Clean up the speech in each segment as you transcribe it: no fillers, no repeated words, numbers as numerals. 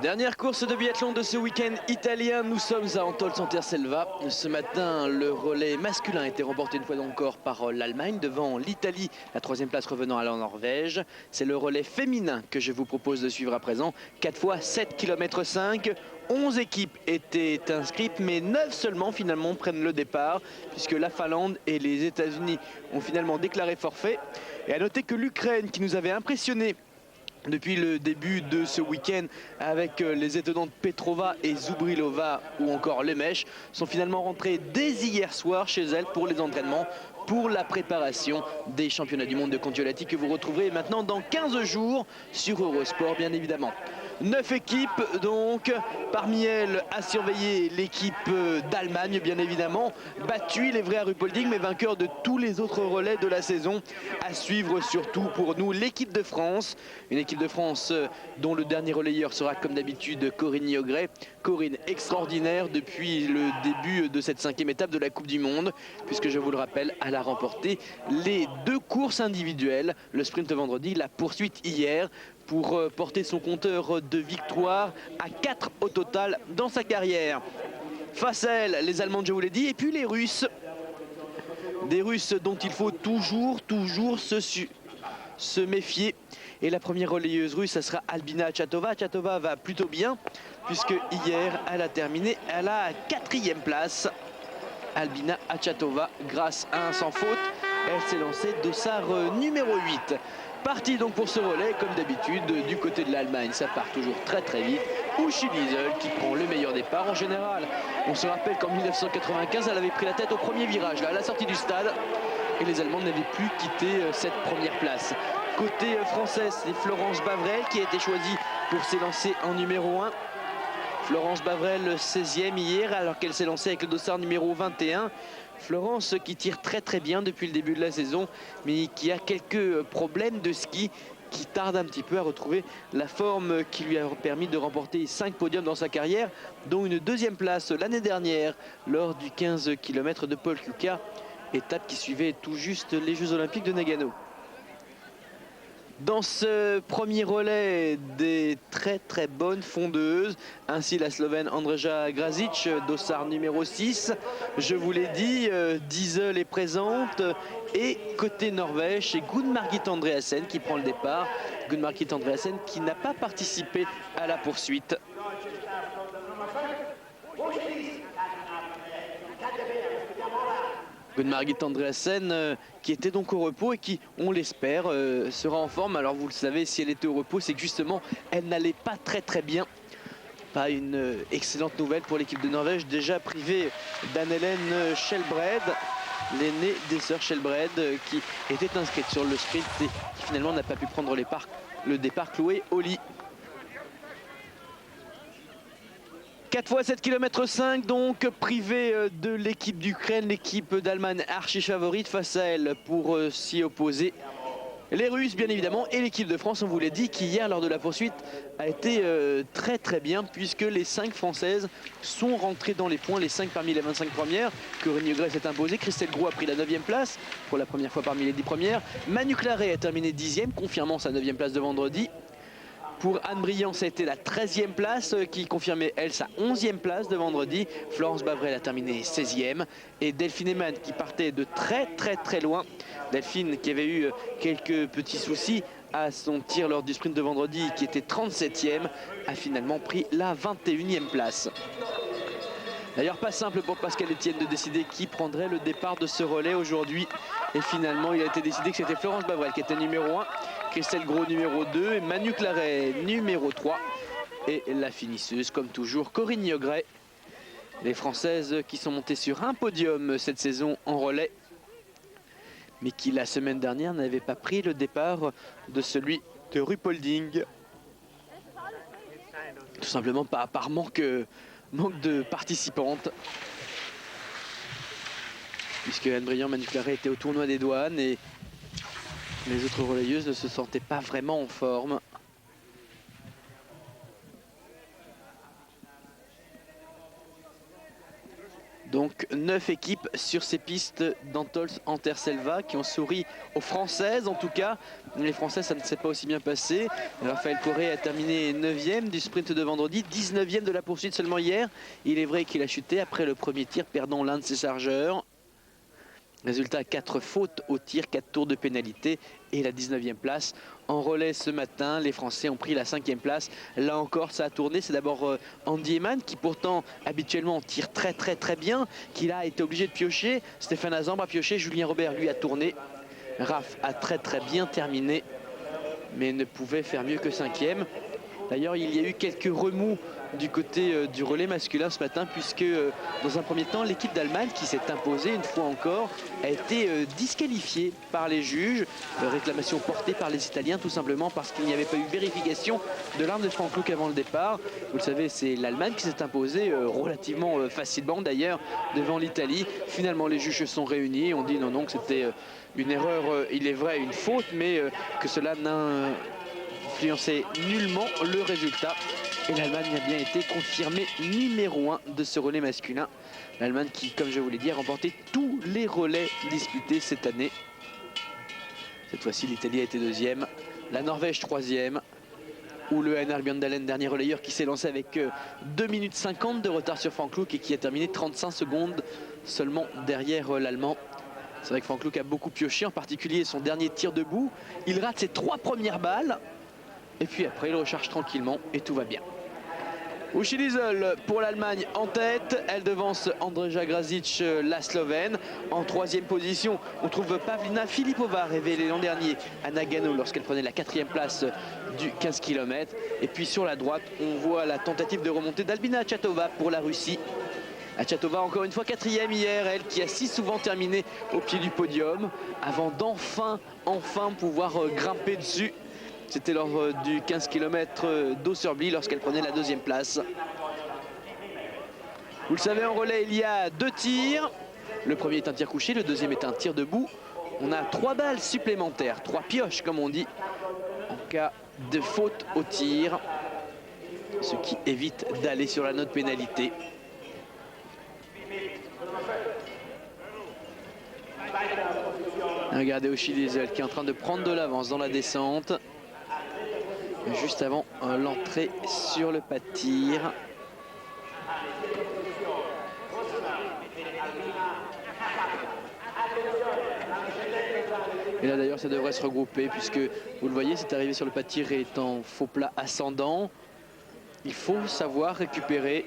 Dernière course de biathlon de ce week-end italien, nous sommes à Antol-Santerselva. Ce matin, le relais masculin a été remporté une fois encore par l'Allemagne devant l'Italie, la troisième place revenant à la Norvège. C'est le relais féminin que je vous propose de suivre à présent. 4 fois 7 km 5. 11 équipes étaient inscrites, mais 9 seulement finalement prennent le départ, puisque la Finlande et les États-Unis ont finalement déclaré forfait. Et à noter que l'Ukraine, qui nous avait impressionnés depuis le début de ce week-end avec les étonnantes Petrova et Zubrilova ou encore Lemech, sont finalement rentrées dès hier soir chez elles pour les entraînements, pour la préparation des championnats du monde de Kontiolahti que vous retrouverez maintenant dans 15 jours sur Eurosport bien évidemment. 9 équipes donc, parmi elles à surveiller l'équipe d'Allemagne bien évidemment, battue les vrais Ruhpolding mais vainqueur de tous les autres relais de la saison. À suivre surtout pour nous l'équipe de France, une équipe de France dont le dernier relayeur sera comme d'habitude Corinne Niogret. Corinne extraordinaire depuis le début de cette 5e étape de la Coupe du Monde, puisque je vous le rappelle, elle a remporté les 2 courses individuelles, le sprint vendredi, la poursuite hier, pour porter son compteur de victoire à 4 au total dans sa carrière. Face à elle, les Allemandes, je vous l'ai dit, et puis les Russes. Des Russes dont il faut toujours se méfier. Et la première relayeuse russe, ça sera Albina Achatova. Achatova va plutôt bien, puisque hier, elle a terminé à la 4e place. Albina Achatova, grâce à un sans faute, elle s'est lancée dossard numéro 8. Parti donc pour ce relais, comme d'habitude, du côté de l'Allemagne, ça part toujours très vite. Uschi Liesel qui prend le meilleur départ en général. On se rappelle qu'en 1995, elle avait pris la tête au premier virage, là, à la sortie du stade. Et les Allemands n'avaient plus quitté cette première place. Côté français, c'est Florence Bavrel qui a été choisie pour s'élancer en numéro 1. Florence Bavrel, 16e hier, alors qu'elle s'est lancée avec le dossard numéro 21. Florence qui tire très bien depuis le début de la saison, mais qui a quelques problèmes de ski, qui tarde un petit peu à retrouver la forme qui lui a permis de remporter 5 podiums dans sa carrière, dont une 2e place l'année dernière lors du 15 km de Paul Kuka, étape qui suivait tout juste les Jeux Olympiques de Nagano. Dans ce premier relais, des très bonnes fondeuses. Ainsi la Slovène Andreja Grazic, dossard numéro 6. Je vous l'ai dit, Diesel est présente. Et côté Norvège, c'est Gunn-Margit Andreassen qui prend le départ. Gunn-Margit Andreassen qui n'a pas participé à la poursuite. Gunn-Margit Andreassen qui était donc au repos et qui, on l'espère, sera en forme. Alors vous le savez, si elle était au repos, c'est que justement, elle n'allait pas très bien. Pas une excellente nouvelle pour l'équipe de Norvège, déjà privée d'Anne-Hélène Skjelbred, l'aînée des sœurs Skjelbred, qui était inscrite sur le sprint et qui finalement n'a pas pu prendre le départ. Chloé Holly. 4 fois 7 km 5 donc, privé de l'équipe d'Ukraine, l'équipe d'Allemagne archi favorite face à elle pour s'y opposer. Les Russes bien évidemment et l'équipe de France, on vous l'a dit, qui hier lors de la poursuite a été très bien, puisque les 5 Françaises sont rentrées dans les points, les 5 parmi les 25 premières. Corinne Niogret s'est imposée, Christelle Gros a pris la 9e place pour la première fois parmi les 10 premières. Manu Claret a terminé 10e, confirmant sa 9e place de vendredi. Pour Anne Briand, ça a été la 13e place qui confirmait, elle, sa 11e place de vendredi. Florence Bavrel a terminé 16e. Et Delphine Eman qui partait de très loin. Delphine qui avait eu quelques petits soucis à son tir lors du sprint de vendredi, qui était 37e, a finalement pris la 21e place. D'ailleurs, pas simple pour Pascal Etienne de décider qui prendrait le départ de ce relais aujourd'hui. Et finalement, il a été décidé que c'était Florence Bavrel qui était numéro 1, Christelle Gros numéro 2, et Manu Claret numéro 3. Et la finisseuse, comme toujours, Corinne Niogret. Les Françaises qui sont montées sur un podium cette saison en relais, mais qui la semaine dernière n'avaient pas pris le départ de celui de Ruhpolding. Tout simplement par manque de participantes, puisque Anne Briand, Manu Claret était au tournoi des douanes et les autres relayeuses ne se sentaient pas vraiment en forme. Donc 9 équipes sur ces pistes d'Antols-Anterselva qui ont souri aux Françaises en tout cas. Les Français, ça ne s'est pas aussi bien passé. Raphaël Corré a terminé 9e du sprint de vendredi, 19e de la poursuite seulement hier. Il est vrai qu'il a chuté après le premier tir, perdant l'un de ses chargeurs. Résultat, 4 fautes au tir, 4 tours de pénalité et la 19e place. En relais ce matin, les Français ont pris la 5e place. Là encore, ça a tourné. C'est d'abord Andy Eman qui pourtant habituellement tire très bien, qui là a été obligé de piocher. Stéphane Azambre a pioché, Julien Robert lui a tourné. Raph a très bien terminé, mais ne pouvait faire mieux que 5e. D'ailleurs, il y a eu quelques remous du côté du relais masculin ce matin, puisque dans un premier temps, l'équipe d'Allemagne qui s'est imposée une fois encore a été disqualifiée par les juges. Réclamation portée par les Italiens, tout simplement parce qu'il n'y avait pas eu vérification de l'arme de Frank Luke avant le départ. Vous le savez, c'est l'Allemagne qui s'est imposée relativement facilement d'ailleurs devant l'Italie. Finalement, les juges se sont réunis et ont dit non, que c'était une erreur, il est vrai, une faute, mais que cela n'influençait nullement le résultat. Et l'Allemagne a bien été confirmée numéro 1 de ce relais masculin. L'Allemagne qui, comme je vous l'ai dit, a remporté tous les relais disputés cette année. Cette fois-ci, l'Italie a été 2e, la Norvège 3e, ou le NR Bjørndalen, dernier relayeur qui s'est lancé avec 2 minutes 50 de retard sur Frank Luke et qui a terminé 35 secondes seulement derrière l'Allemand. C'est vrai que Frank Luke a beaucoup pioché, en particulier son dernier tir debout. Il rate ses 3 premières balles et puis après il recharge tranquillement et tout va bien. Uschi Liesel pour l'Allemagne en tête, elle devance Andreja Grazic, la Slovène. En 3e position, on trouve Pavlina Filipova, révélée l'an dernier à Nagano lorsqu'elle prenait la 4e place du 15 km. Et puis sur la droite, on voit la tentative de remontée d'Albina Achatova pour la Russie. Achatova encore une fois 4e hier, elle qui a si souvent terminé au pied du podium, avant d'enfin pouvoir grimper dessus. C'était lors du 15 km d'Osserby lorsqu'elle prenait la 2e place. Vous le savez, en relais, il y a 2 tirs. Le premier est un tir couché, le deuxième est un tir debout. On a 3 balles supplémentaires, 3 pioches comme on dit, en cas de faute au tir. Ce qui évite d'aller sur la note pénalité. Regardez Uschi Liesel qui est en train de prendre de l'avance dans la descente. Juste avant l'entrée sur le pas de tir. Et là d'ailleurs ça devrait se regrouper puisque vous le voyez, cette arrivée sur le pas de tir est en faux plat ascendant. Il faut savoir récupérer,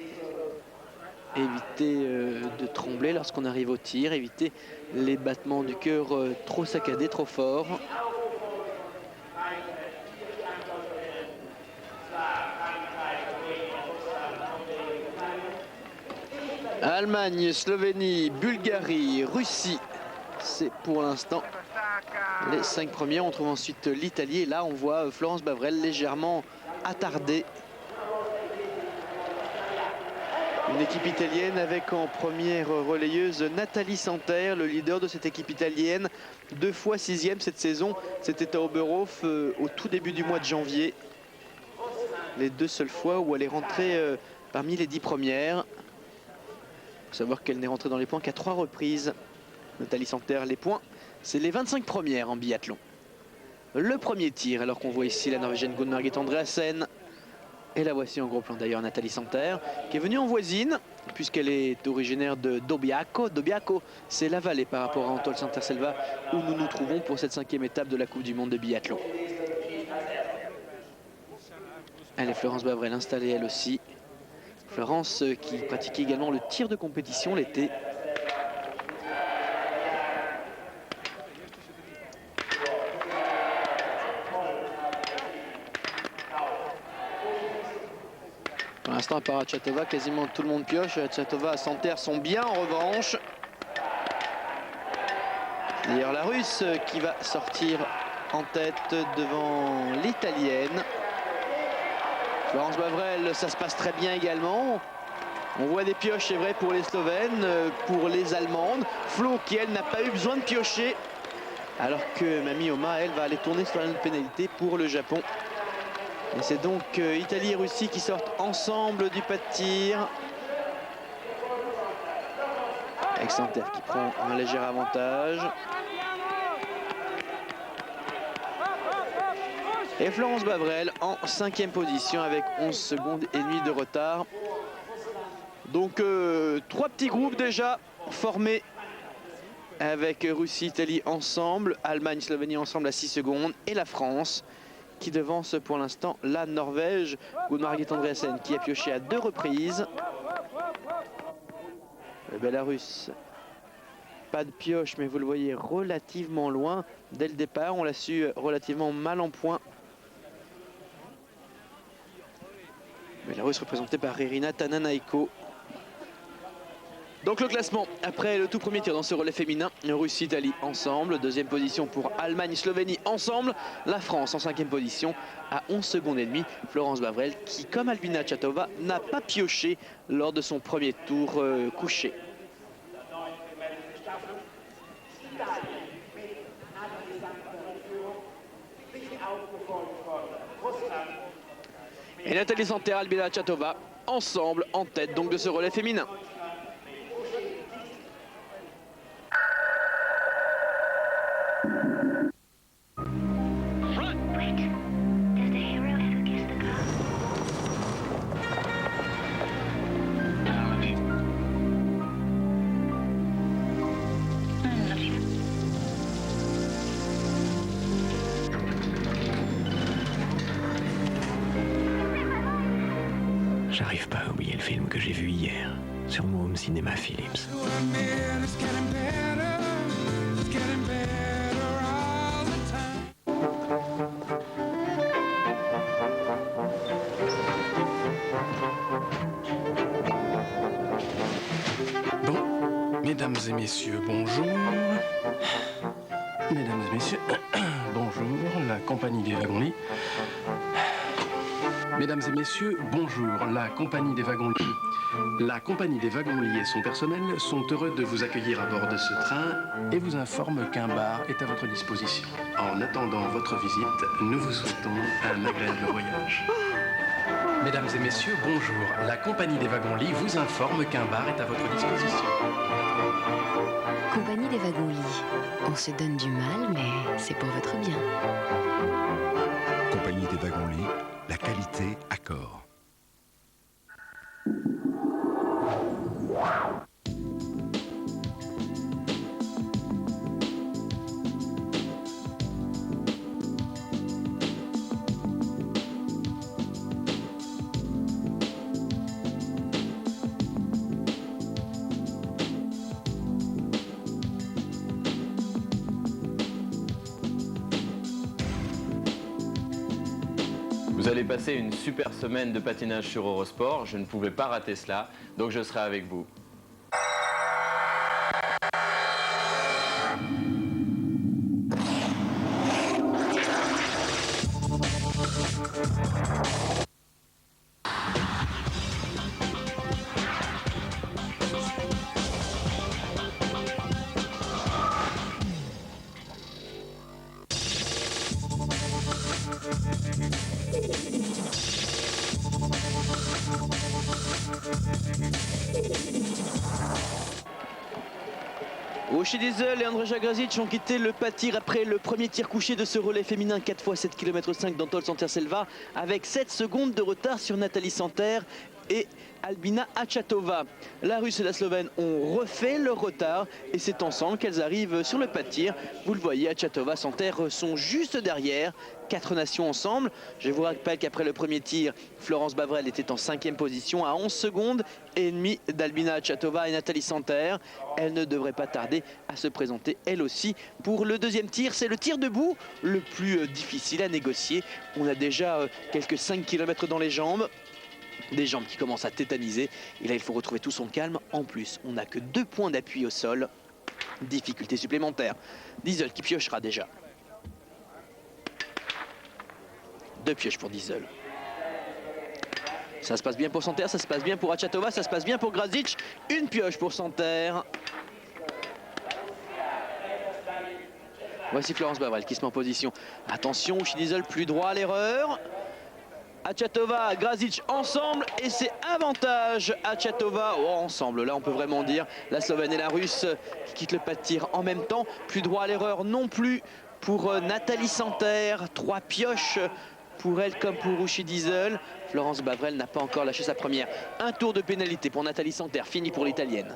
éviter de trembler lorsqu'on arrive au tir, éviter les battements du cœur trop saccadés, trop forts. Allemagne, Slovénie, Bulgarie, Russie, c'est pour l'instant les 5 premiers. On trouve ensuite l'Italie et là on voit Florence Bavrel légèrement attardée. Une équipe italienne avec en première relayeuse Nathalie Santerre, le leader de cette équipe italienne. 2 fois 6e cette saison, c'était à Oberhof au tout début du mois de janvier. Les 2 seules fois où elle est rentrée parmi les 10 premières. Il faut savoir qu'elle n'est rentrée dans les points qu'à 3 reprises. Nathalie Santerre, les points, c'est les 25 premières en biathlon. Le premier tir, alors qu'on voit ici la Norvégienne Gunn Margit Andreasen. Et la voici en gros plan d'ailleurs, Nathalie Santerre, qui est venue en voisine, puisqu'elle est originaire de Dobiaco. Dobiaco, c'est la vallée par rapport à Antols-Anterselva, où nous nous trouvons pour cette 5e étape de la Coupe du Monde de biathlon. Elle est Florence Bavrel installée elle aussi. Florence qui pratiquait également le tir de compétition l'été. Pour l'instant, à part Achatova, quasiment tout le monde pioche. Achatova et Santerre sont bien en revanche. D'ailleurs, la Russe qui va sortir en tête devant l'Italienne. Florence Bavrel, ça se passe très bien également. On voit des pioches, c'est vrai, pour les Slovènes, pour les Allemandes. Flo qui, elle, n'a pas eu besoin de piocher. Alors que Mami Oma, elle, va aller tourner sur la ligne de pénalité pour le Japon. Et c'est donc Italie et Russie qui sortent ensemble du pas de tir. avec Santerre qui prend un léger avantage. Et Florence Bavrel en 5e position avec 11 secondes et demie de retard. Donc 3 petits groupes déjà formés avec Russie, Italie ensemble, Allemagne, Slovénie ensemble à 6 secondes et la France qui devance pour l'instant la Norvège. Gunn-Margit Andreasen qui a pioché à 2 reprises. Le Bélarus, pas de pioche, mais vous le voyez relativement loin dès le départ. On l'a su relativement mal en point. Bélarus représenté par Irina Tananaiko. Donc le classement, après le tout premier tir dans ce relais féminin, Russie-Italie ensemble, 2e position pour Allemagne-Slovénie ensemble, la France en 5e position à 11 secondes et demie. Florence Bavrel qui, comme Albina Achatoova, n'a pas pioché lors de son premier tour couché. Et Nathalie Santerre, Albina Achatoova ensemble en tête donc de ce relais féminin. J'arrive pas à oublier le film que j'ai vu hier sur mon home cinéma Philips. Bon, mesdames et messieurs, bonjour. Mesdames et messieurs, bonjour, la compagnie des wagons-lits. Mesdames et messieurs, bonjour, la compagnie des wagons-lits. La compagnie des wagons-lits et son personnel sont heureux de vous accueillir à bord de ce train et vous informent qu'un bar est à votre disposition. En attendant votre visite, nous vous souhaitons un agréable voyage. Mesdames et messieurs, bonjour, la compagnie des wagons-lits vous informe qu'un bar est à votre disposition. Compagnie des wagons-lits. On se donne du mal, mais c'est pour votre bien. Compagnie des wagons-lits, la qualité accord. Vous allez passer une super semaine de patinage sur Eurosport. Je ne pouvais pas rater cela, donc je serai avec vous. Oshie Diesel et Andreja Grazic ont quitté le pâtir après le premier tir couché de ce relais féminin 4 x 7 km 5 d'Antol Santerre-Selva avec 7 secondes de retard sur Nathalie Santerre et Albina Achatoova. La Russe et la Slovène ont refait leur retard et c'est ensemble qu'elles arrivent sur le pâtir. Vous le voyez, Achatoova, Santerre sont juste derrière. 4 nations ensemble. Je vous rappelle qu'après le premier tir, Florence Bavrel était en 5e position à 11 secondes et demie d'Albina Achatoova et Nathalie Santerre. Elle ne devrait pas tarder à se présenter elle aussi pour le deuxième tir. C'est le tir debout le plus difficile à négocier. On a déjà quelques 5 km dans les jambes. Des jambes qui commencent à tétaniser. Et là, il faut retrouver tout son calme. En plus, on n'a que 2 points d'appui au sol. Difficulté supplémentaire. Diesel qui piochera déjà. 2 pioches pour Diesel. Ça se passe bien pour Santerre, ça se passe bien pour Achatoova, ça se passe bien pour Grazic. 1 pioche pour Santerre. Voici Florence Bavrel qui se met en position. Attention, Oshie Diesel plus droit à l'erreur. Achatova, Grazic ensemble et c'est avantage Achatova ensemble. Là on peut vraiment dire la Slovène et la Russe qui quittent le pas de tir en même temps. Plus droit à l'erreur non plus pour Nathalie Santer. 3 pioches pour elle comme pour Rushy Diesel. Florence Bavrel n'a pas encore lâché sa première. Un tour de pénalité pour Nathalie Santer, fini pour l'italienne.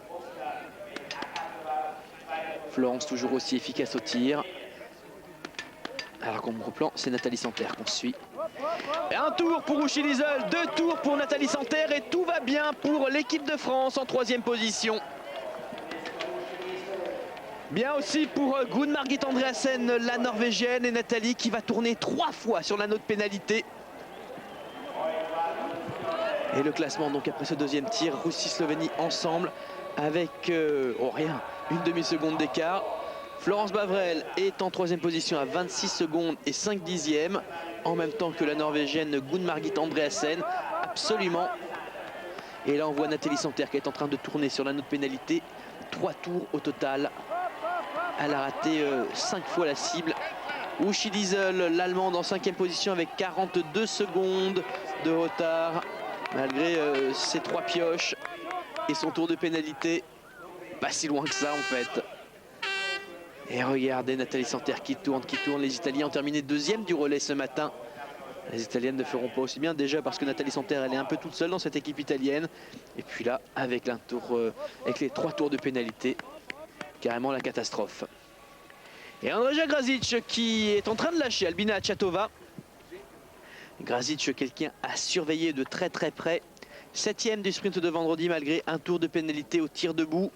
Florence toujours aussi efficace au tir. Alors qu'on me replan, c'est Nathalie Santer qu'on suit. Et un tour pour Rushy Diesel, 2 tours pour Nathalie Santer et tout va bien pour l'équipe de France en 3e position. Bien aussi pour Gun Margit Andreasen, la Norvégienne, et Nathalie qui va tourner 3 fois sur l'anneau de pénalité. Et le classement donc après ce 2e tir, Russie-Slovénie ensemble avec rien, une demi-seconde d'écart. Florence Bavrel est en 3e position à 26 secondes et 5 dixièmes, en même temps que la Norvégienne Gun Margit Andreasen, absolument. Et là on voit Nathalie Santer qui est en train de tourner sur l'anneau de pénalité, 3 tours au total. Elle a raté 5 fois la cible. Rushy Diesel, l'Allemande en 5e position avec 42 secondes de retard, malgré ses 3 pioches et son tour de pénalité. Pas si loin que ça en fait. Et regardez Nathalie Santer qui tourne. Les Italiens ont terminé 2e du relais ce matin. Les Italiennes ne feront pas aussi bien, déjà parce que Nathalie Santer elle est un peu toute seule dans cette équipe italienne. Et puis là, avec les 3 tours de pénalité, carrément la catastrophe. Et Andreja Grazic qui est en train de lâcher Albina Achatova. Grazic, quelqu'un à surveiller de très près. 7e du sprint de vendredi malgré un tour de pénalité au tir debout.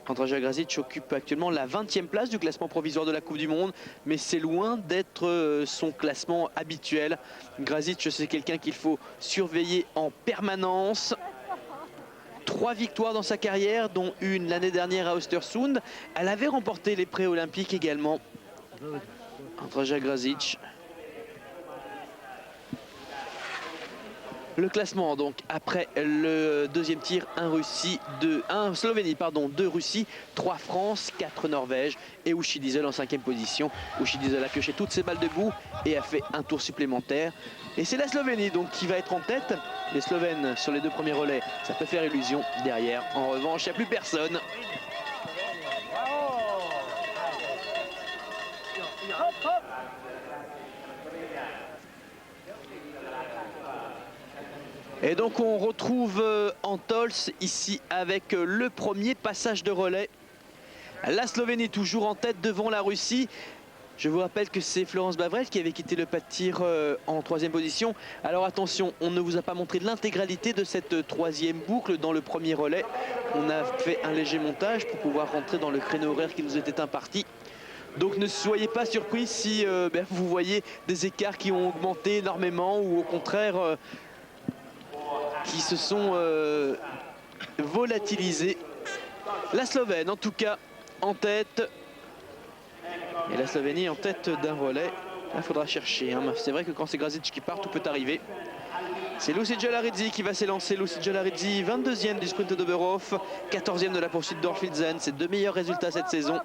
Andreja Grazic occupe actuellement la 20e place du classement provisoire de la Coupe du Monde, mais c'est loin d'être son classement habituel. Grazic, c'est quelqu'un qu'il faut surveiller en permanence. 3 victoires dans sa carrière, dont une l'année dernière à Östersund. Elle avait remporté les pré-olympiques également. Andreja Grazic. Le classement donc après le 2e tir, 1 Slovénie, 2 Russie, 3 France, 4 Norvège et Rushy Diesel en 5e position. Rushy Diesel a pioché toutes ses balles debout et a fait un tour supplémentaire. Et c'est la Slovénie donc qui va être en tête. Les Slovènes sur les 2 premiers relais, ça peut faire illusion. Derrière, en revanche, il n'y a plus personne. Et donc on retrouve Antols ici avec le premier passage de relais. La Slovénie toujours en tête devant la Russie. Je vous rappelle que c'est Florence Bavrel qui avait quitté le pas de tir en 3e position. Alors attention, on ne vous a pas montré l'intégralité de cette 3e boucle dans le premier relais. On a fait un léger montage pour pouvoir rentrer dans le créneau horaire qui nous était imparti. Donc ne soyez pas surpris si vous voyez des écarts qui ont augmenté énormément ou au contraire qui se sont volatilisés. La Slovène en tout cas en tête. Et la Slovénie en tête d'un relais. Il faudra chercher. C'est vrai que quand c'est Grazic qui part, tout peut arriver. C'est Lucy Jalaridzi qui va s'élancer. Lucy Jalaridzi, 22e du sprint d'Oberhof, 14e de la poursuite d'Orfilzen. Ses 2 meilleurs résultats cette saison.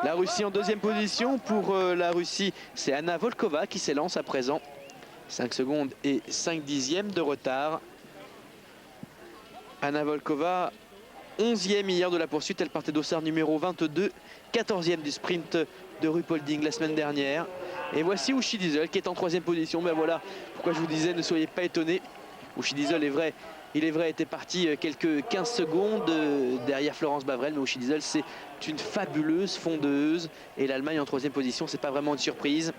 La Russie en 2e position. Pour la Russie, c'est Anna Volkova qui s'élance à présent. 5 secondes et 5 dixièmes de retard. Anna Volkova, 11e hier de la poursuite. Elle partait d'Ossard numéro 22, 14e du sprint de Ruhpolding la semaine dernière. Et voici Rushy Diesel qui est en 3e position. Ben voilà pourquoi je vous disais, ne soyez pas étonnés. Rushy Diesel il est vrai, était parti quelques 15 secondes derrière Florence Bavrel. Mais Rushy Diesel, c'est une fabuleuse fondeuse. Et l'Allemagne en 3e position, c'est pas vraiment une surprise.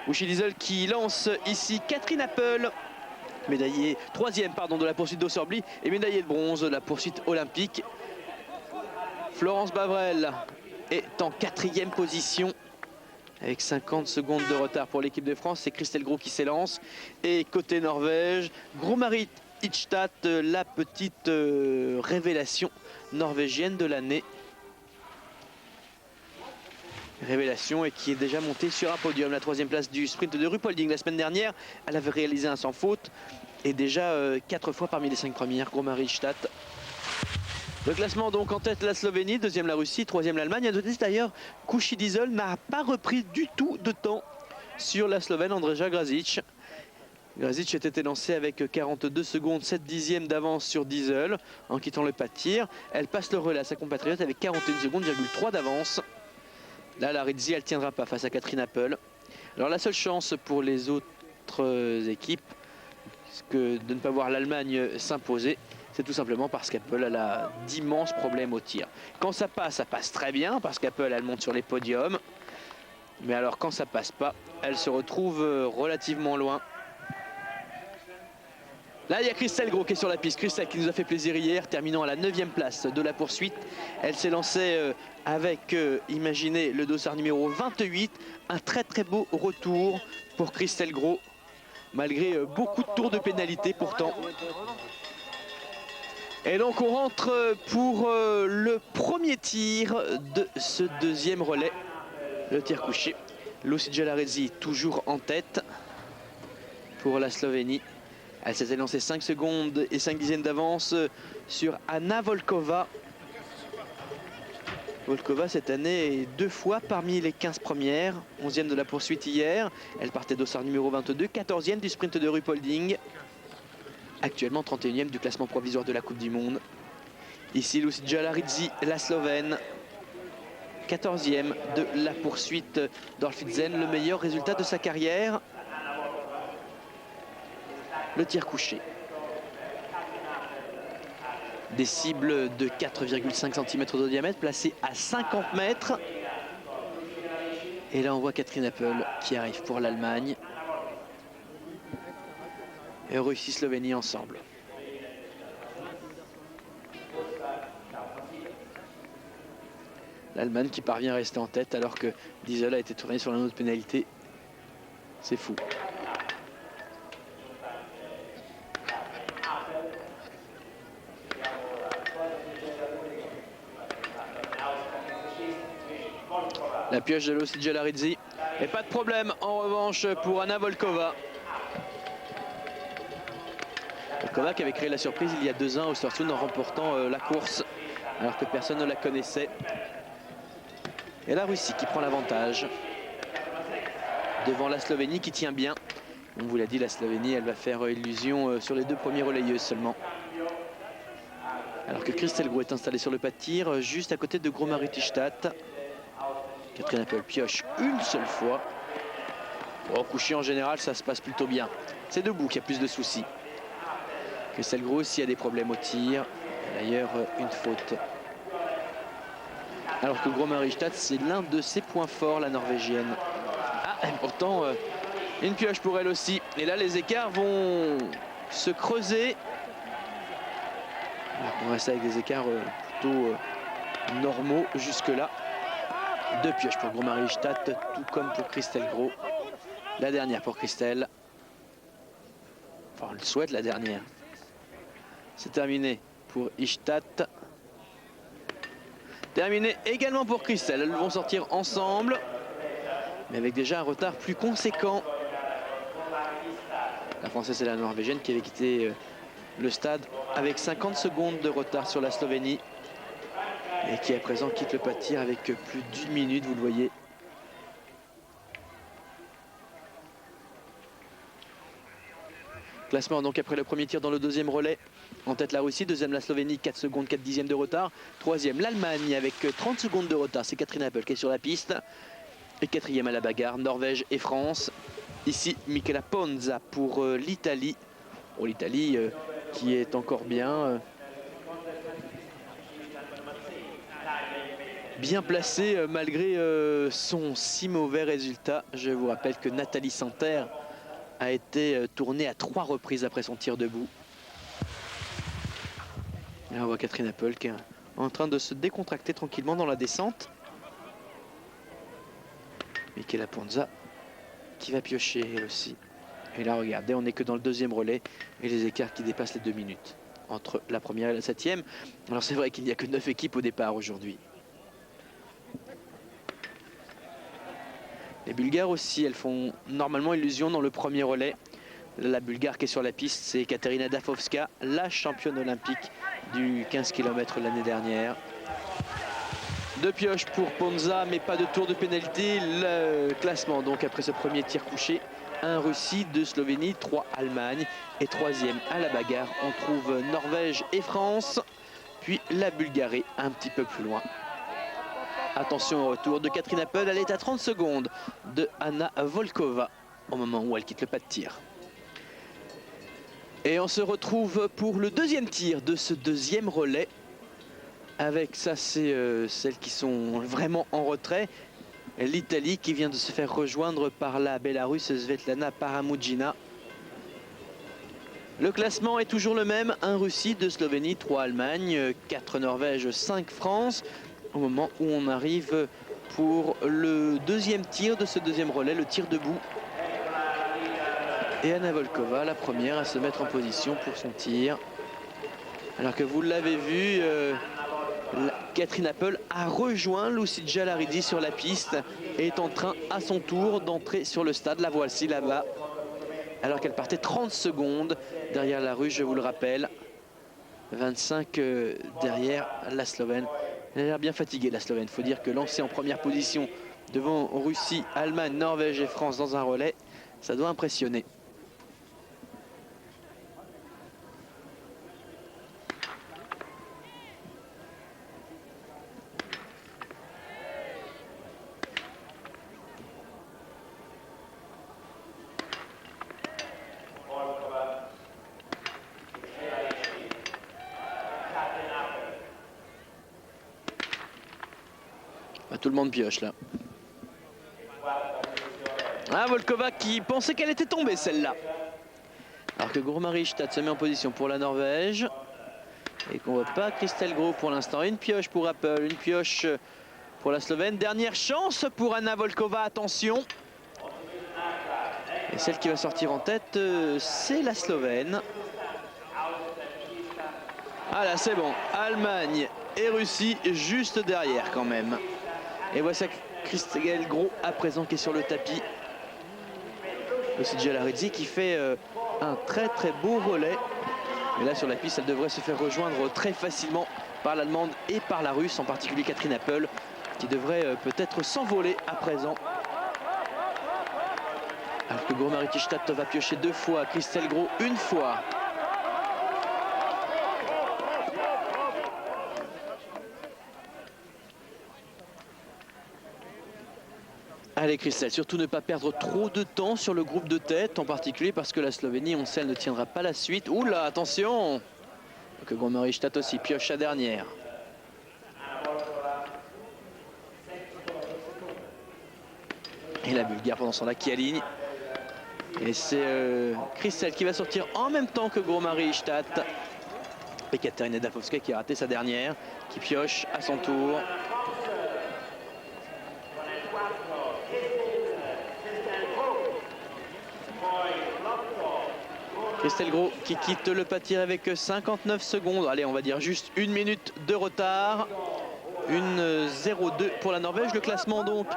Rushy Diesel qui lance ici Catherine Appel, médaillée 3e de la poursuite d'Ossorbly et médaillée de bronze de la poursuite olympique. Florence Bavrel est en 4e position avec 50 secondes de retard pour l'équipe de France. C'est Christelle Gros qui s'élance. Et côté Norvège, Gro-Marit Idstad, la petite révélation norvégienne de l'année. Révélation et qui est déjà montée sur un podium. La 3e place du sprint de Ruhpolding la semaine dernière. Elle avait réalisé un sans faute et déjà 4 fois parmi les 5 premières. Gro-Marit Idstad. Le classement donc en tête la Slovénie, 2e la Russie, 3e l'Allemagne. À noter d'ailleurs Rushy Diesel n'a pas repris du tout de temps sur la Slovène Andreja Grazic. Grazic était lancé avec 42 secondes 7 dixièmes d'avance sur Diesel en quittant le pas de tir. Elle passe le relais à sa compatriote avec 41 secondes 3 d'avance. Là, la Rizzi, elle tiendra pas face à Catherine Apple. Alors la seule chance pour les autres équipes de ne pas voir l'Allemagne s'imposer, c'est tout simplement parce qu'Apple a d'immenses problèmes au tir. Quand ça passe très bien parce qu'Apple elle monte sur les podiums. Mais alors quand ça passe pas, elle se retrouve relativement loin. Là, il y a Christelle Gros qui est sur la piste. Christelle qui nous a fait plaisir hier, terminant à la 9e place de la poursuite. Elle s'est lancée avec, imaginez, le dossard numéro 28. Un très très beau retour pour Christelle Gros, malgré beaucoup de tours de pénalité pourtant. Et donc on rentre pour le premier tir de ce deuxième relais, le tir couché. Lucia Larezzi toujours en tête pour la Slovénie. Elle s'est lancée 5 secondes et 5 dixièmes d'avance sur Anna Volkova. Volkova cette année est 2 fois parmi les 15 premières, 11e de la poursuite hier. Elle partait dossard numéro 22, 14e du sprint de Ruhpolding. Actuellement 31e du classement provisoire de la Coupe du Monde. Ici Lucia Larezzi, la Slovène, 14e de la poursuite d'Orfitzen, le meilleur résultat de sa carrière. Le tir couché. Des cibles de 4,5 cm de diamètre placées à 50 mètres. Et là on voit Catherine Apple qui arrive pour l'Allemagne. Et Russie-Slovénie ensemble. L'Allemagne qui parvient à rester en tête alors que Diesel a été tourné sur la note pénalité. C'est fou. La pioche de Lucia Larezzi. Et pas de problème en revanche pour Anna Volkova. Volkova qui avait créé la surprise il y a 2 ans au Östersund en remportant la course alors que personne ne la connaissait. Et la Russie qui prend l'avantage devant la Slovénie qui tient bien. On vous l'a dit, la Slovénie elle va faire illusion sur les 2 premiers relayeuses seulement. Alors que Christelle Gros est installée sur le pas de tir juste à côté de Gros-Marie-Tillstadt. Catherine Apple pioche une seule fois. Au coucher en général ça se passe plutôt bien. C'est debout qu'il y a plus de soucis. Christelle Gros aussi a des problèmes au tir. D'ailleurs une faute. Alors que Gros-Marie-Tillstadt c'est l'un de ses points forts, la Norvégienne. Ah, et pourtant une pioche pour elle aussi. Et là les écarts vont se creuser. On reste avec des écarts plutôt normaux jusque là. 2 pioches pour Gros-Marie-Tillstadt, tout comme pour Christelle Gros. La dernière pour Christelle. Enfin, on le souhaite, la dernière. C'est terminé pour Tillstadt. Terminé également pour Christelle. Elles vont sortir ensemble, mais avec déjà un retard plus conséquent. La Française et la Norvégienne qui avaient quitté le stade avec 50 secondes de retard sur la Slovénie. Et qui à présent quitte le pas de tir avec plus d'1 minute, vous le voyez. Classement donc après le premier tir dans le deuxième relais. En tête la Russie, deuxième la Slovénie, 4 secondes 4 dixièmes de retard. Troisième l'Allemagne avec 30 secondes de retard, c'est Catherine Apple qui est sur la piste. Et quatrième à la bagarre, Norvège et France. Ici Michela Ponza pour l'Italie. Oh, l'Italie qui est encore bien placé malgré son si mauvais résultat. Je vous rappelle que Nathalie Santerre a été tournée à 3 reprises après son tir debout. Et là on voit Catherine Apple qui est en train de se décontracter tranquillement dans la descente. Michela Ponza qui va piocher elle aussi. Et là regardez, on n'est que dans le deuxième relais et les écarts qui dépassent les 2 minutes entre la première et la 7e. Alors c'est vrai qu'il n'y a que 9 équipes au départ aujourd'hui. Les Bulgares aussi, elles font normalement illusion dans le premier relais. La Bulgare qui est sur la piste, c'est Katerina Dafovska, la championne olympique du 15 km l'année dernière. Deux pioches pour Ponza, mais pas de tour de pénalité. Le classement, donc, après ce premier tir couché. 1 Russie, 2 Slovénie, 3 Allemagne. Et troisième à la bagarre, on trouve Norvège et France. Puis la Bulgarie, un petit peu plus loin. Attention au retour de Catherine Appel. Elle est à 30 secondes de Anna Volkova au moment où elle quitte le pas de tir. Et on se retrouve pour le deuxième tir de ce deuxième relais. Avec ça, c'est celles qui sont vraiment en retrait. L'Italie qui vient de se faire rejoindre par la Bélarusse Svetlana Paramudjina. Le classement est toujours le même. 1 Russie, 2 Slovénie, 3 Allemagne, 4 Norvège, 5 France. Au moment où on arrive pour le deuxième tir de ce deuxième relais, le tir debout. Et Anna Volkova, la première à se mettre en position pour son tir. Alors que vous l'avez vu, Catherine Appel a rejoint Lucy Jalaridi sur la piste et est en train à son tour d'entrer sur le stade. La voici là-bas. Alors qu'elle partait 30 secondes derrière la ruche, je vous le rappelle. 25 derrière la Slovène. Elle a l'air bien fatiguée, la Slovène. Il faut dire que lancer en première position devant Russie, Allemagne, Norvège et France dans un relais, ça doit impressionner. Tout le monde pioche là. Ah, Volkova qui pensait qu'elle était tombée celle-là. Alors que Gro-Marie-Stad se met en position pour la Norvège. Et qu'on voit pas Christelle Gros pour l'instant. Une pioche pour Appel, une pioche pour la Slovène. Dernière chance pour Anna Volkova, attention. Et celle qui va sortir en tête, c'est la Slovène. Ah là, c'est bon. Allemagne et Russie juste derrière quand même. Et voici Christelle Gros à présent qui est sur le tapis. Aussi Jalaridi qui fait un très très beau relais. Mais là sur la piste, elle devrait se faire rejoindre très facilement par l'Allemande et par la Russe, en particulier Catherine Appel, qui devrait peut-être s'envoler à présent. Alors que Gro-Marie-Stad va piocher 2 fois, Christelle Gros 1 fois. Allez Christelle, surtout ne pas perdre trop de temps sur le groupe de tête, en particulier parce que la Slovénie, on sait, elle ne tiendra pas la suite. Oula, attention! Que Gro-Marie-Stad aussi pioche sa dernière. Et la Bulgare pendant ce temps-là qui aligne. Et c'est Christelle qui va sortir en même temps que Gro-Marie-Stad. Et Katerina Dafovska qui a raté sa dernière, qui pioche à son tour. Christelle Gros qui quitte le pas de tir avec 59 secondes. Allez, on va dire juste 1 minute de retard. 1-0-2 pour la Norvège. Le classement donc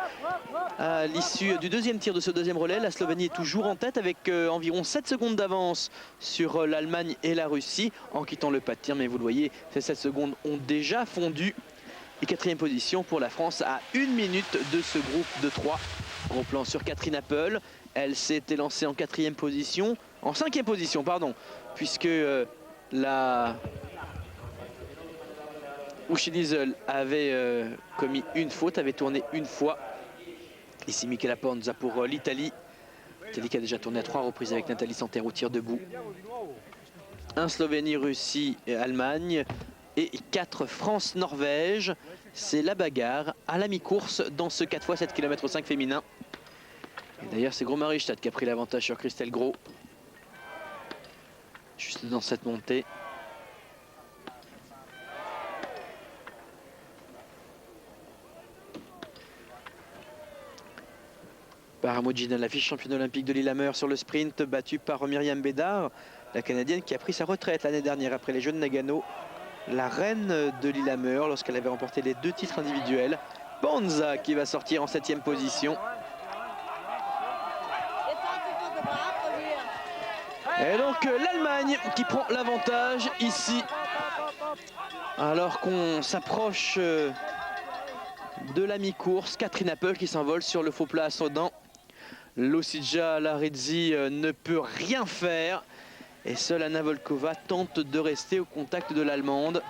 à l'issue du deuxième tir de ce deuxième relais. La Slovénie est toujours en tête avec environ 7 secondes d'avance sur l'Allemagne et la Russie en quittant le pas de tir. Mais vous le voyez, ces 7 secondes ont déjà fondu. Et quatrième position pour la France à 1 minute de ce groupe de 3. Gros plan sur Catherine Appel. Elle s'était lancée en 4e position. En 5e position, pardon, puisque la Uschi Diesel avait commis une faute, avait tourné une fois. Ici Michela Ponza pour l'Italie. L'Italie qui a déjà tourné à 3 reprises avec Nathalie Santerre au tir debout. 1 Slovénie, Russie et Allemagne. Et 4 France-Norvège. C'est la bagarre à la mi-course dans ce 4x7 km 5 féminin. D'ailleurs, c'est Gro-Marie-Stad qui a pris l'avantage sur Christelle Gros. Juste dans cette montée. Paramudjina, la vice-championne olympique de Lillehammer sur le sprint, battue par Myriam Bédard, la Canadienne qui a pris sa retraite l'année dernière après les Jeux de Nagano. La reine de Lillehammer lorsqu'elle avait remporté les 2 titres individuels. Ponza qui va sortir en 7e position. Et donc l'Allemagne qui prend l'avantage ici. Alors qu'on s'approche de la mi-course. Catherine Appel qui s'envole sur le faux plat ascendant. Lucija Laridzi ne peut rien faire. Et seule Anna Volkova tente de rester au contact de l'Allemande.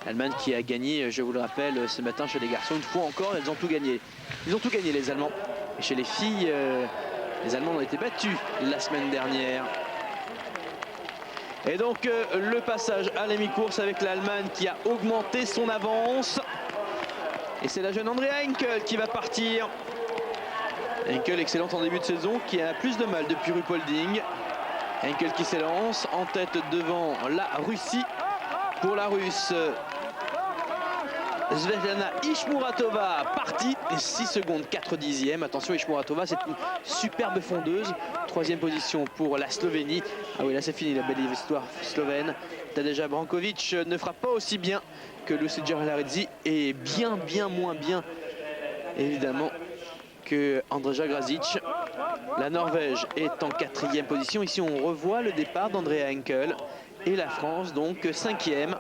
L'Allemagne qui a gagné, je vous le rappelle, ce matin chez les garçons. Une fois encore, elles ont tout gagné. Ils ont tout gagné, les Allemands. Et chez les filles, les Allemands ont été battus la semaine dernière. Et donc, le passage à la mi-course avec l'Allemagne qui a augmenté son avance. Et c'est la jeune Andrea Henkel qui va partir. Henkel, excellente en début de saison, qui a plus de mal depuis Ruhpolding. Henkel qui s'élance en tête devant la Russie. Pour la Russe, Svetlana Ishmuratova partie, 6 secondes 4 dixièmes. Attention, Ishmuratova, c'est une superbe fondeuse. 3e position pour la Slovénie. Ah oui, là c'est fini la belle histoire slovène. Tadej Brankovic ne fera pas aussi bien que Lucija Laridzi et bien moins bien évidemment que Andreja Grazic. La Norvège est en 4e position. Ici on revoit le départ d'Andrea Henkel. Et la France donc 5e.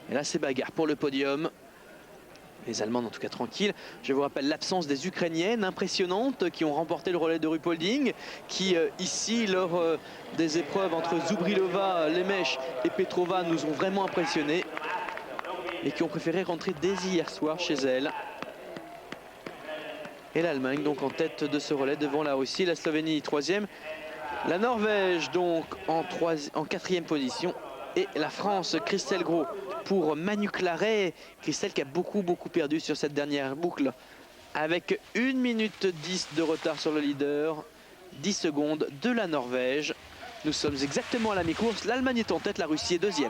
Et là c'est bagarre pour le podium. Les Allemandes en tout cas tranquilles. Je vous rappelle l'absence des Ukrainiennes impressionnantes qui ont remporté le relais de Ruhpolding. Qui ici lors des épreuves entre Zubrilova, Lemech et Petrova nous ont vraiment impressionnés. Et qui ont préféré rentrer dès hier soir chez elles. Et l'Allemagne donc en tête de ce relais devant la Russie. La Slovénie 3e. La Norvège donc en 4e position et la France, Christelle Gros pour Manu Claret. Christelle qui a beaucoup perdu sur cette dernière boucle avec 1 minute 10 de retard sur le leader, 10 secondes de la Norvège. Nous sommes exactement à la mi-course, l'Allemagne est en tête, la Russie est 2e.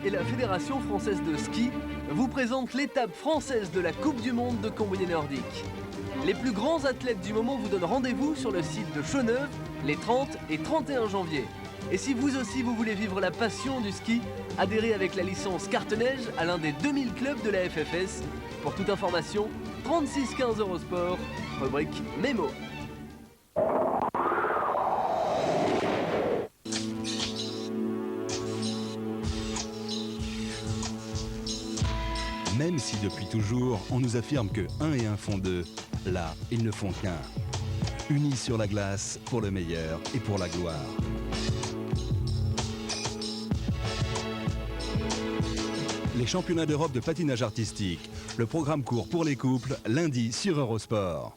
Et la Fédération française de ski vous présente l'étape française de la Coupe du Monde de combiné nordique. Les plus grands athlètes du moment vous donnent rendez-vous sur le site de Chaux-Neuve les 30 et 31 janvier. Et si vous aussi vous voulez vivre la passion du ski, adhérez avec la licence carte-neige à l'un des 2000 clubs de la FFS. Pour toute information, 36 15 Eurosport, rubrique Mémo. Même si depuis toujours, on nous affirme que 1 et 1 font 2, là, ils ne font qu'un. Unis sur la glace, pour le meilleur et pour la gloire. Les championnats d'Europe de patinage artistique. Le programme court pour les couples, lundi sur Eurosport.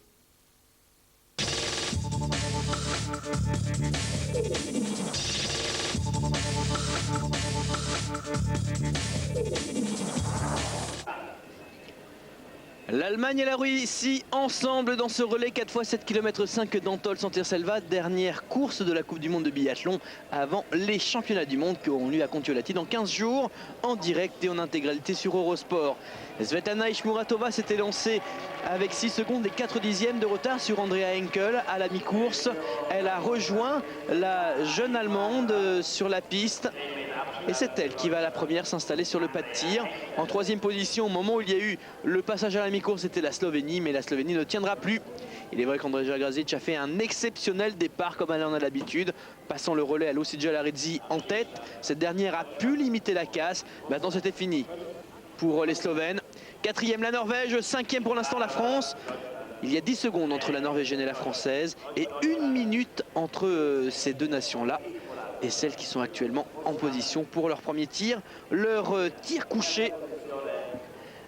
L'Allemagne et la Russie ensemble dans ce relais 4 x 7 km 5 d'Antol Santerselva, dernière course de la Coupe du Monde de biathlon avant les championnats du monde qui auront lieu à Kontiolahti dans 15 jours en direct et en intégralité sur Eurosport. Svetlana Ishmuratova s'était lancée avec 6 secondes et 4 dixièmes de retard sur Andrea Henkel à la mi-course. Elle a rejoint la jeune Allemande sur la piste. Et c'est elle qui va la première s'installer sur le pas de tir. En 3e position, au moment où il y a eu le passage à la mi-course, c'était la Slovénie, mais la Slovénie ne tiendra plus. Il est vrai qu'Andreja Grazic a fait un exceptionnel départ comme elle en a l'habitude, passant le relais à Lucija Laridzi en tête. Cette dernière a pu limiter la casse. Maintenant, c'était fini pour les Slovènes. 4e la Norvège, 5e pour l'instant la France. Il y a 10 secondes entre la Norvégienne et la Française et 1 minute entre ces deux nations-là. Et celles qui sont actuellement en position pour leur premier tir. Leur tir couché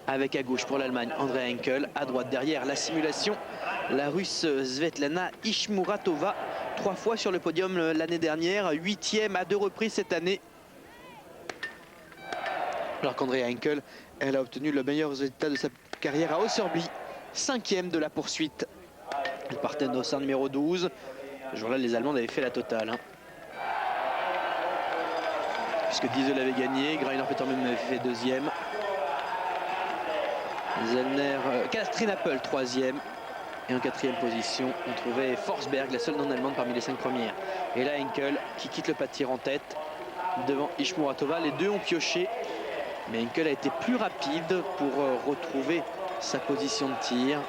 avec à gauche pour l'Allemagne Andrea Henkel, à droite derrière la simulation la Russe Svetlana Ishmuratova, 3 fois sur le podium l'année dernière, 8e à 2 reprises cette année. Alors qu'Andrea Henkel, elle a obtenu le meilleur résultat de sa carrière à Osserby, 5e de la poursuite. Elle partait au sein numéro 12. Ce jour-là, les Allemands avaient fait la totale. Puisque Diesel avait gagné, Greiner-Peter même avait fait 2e. Zellner, Catherine Appel 3e. Et en 4e position, on trouvait Forsberg, la seule non-allemande parmi les 5 premières. Et là, Henkel qui quitte le pas de tir en tête devant Ishmuratova. Les deux ont pioché, mais Henkel a été plus rapide pour retrouver sa position de tir.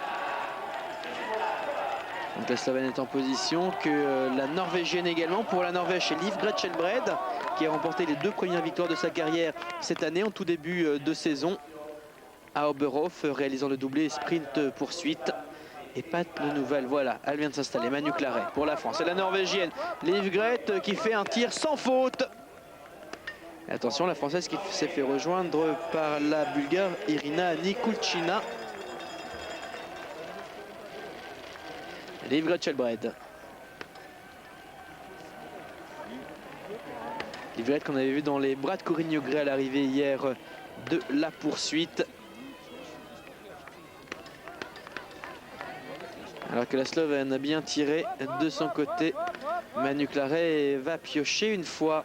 Donc la Slovène est en position, que la Norvégienne également. Pour la Norvège, c'est Liv Gretschelbred qui a remporté les 2 premières victoires de sa carrière cette année en tout début de saison à Oberhof, réalisant le doublé sprint poursuite. Et pas de nouvelles, voilà, elle vient de s'installer, Manu Claret pour la France. Et la Norvégienne, Liv Gret qui fait un tir sans faute. Et attention, la Française qui s'est fait rejoindre par la Bulgare Irina Nikulchina. Liv Gretschelbred. Liv Gret qu'on avait vu dans les bras de Corinne Jogret à l'arrivée hier de la poursuite. Alors que la Slovène a bien tiré de son côté, Manu Claret va piocher une fois.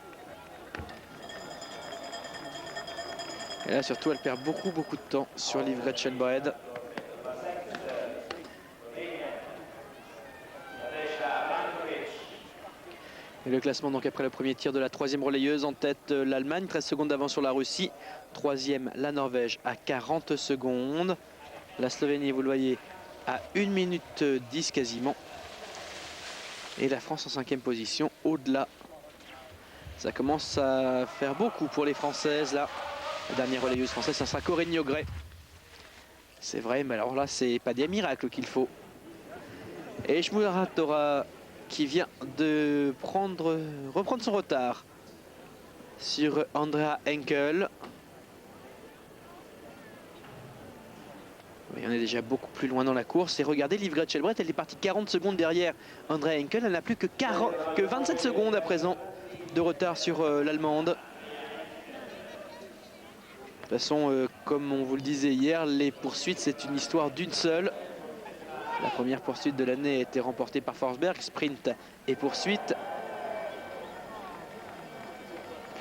Et là surtout elle perd beaucoup de temps sur Liv Gretschelbred. Et le classement donc après le premier tir de la 3e relayeuse, en tête l'Allemagne, 13 secondes d'avance sur la Russie. 3e la Norvège à 40 secondes. La Slovénie, vous le voyez, à 1 minute 10 quasiment. Et la France en 5e position au-delà. Ça commence à faire beaucoup pour les Françaises là. La dernière relayeuse française, ça sera Corinne Jogret. C'est vrai, mais alors là, c'est pas des miracles qu'il faut. Et Shmura Tora qui vient de reprendre son retard sur Andrea Henkel. Oui, on est déjà beaucoup plus loin dans la course. Et regardez, Liv Gretschelbred, elle est partie 40 secondes derrière Andrea Henkel. Elle n'a plus que 27 secondes à présent de retard sur l'Allemande. De toute façon, comme on vous le disait hier, les poursuites, c'est une histoire d'une seule. La première poursuite de l'année a été remportée par Forsberg, sprint et poursuite.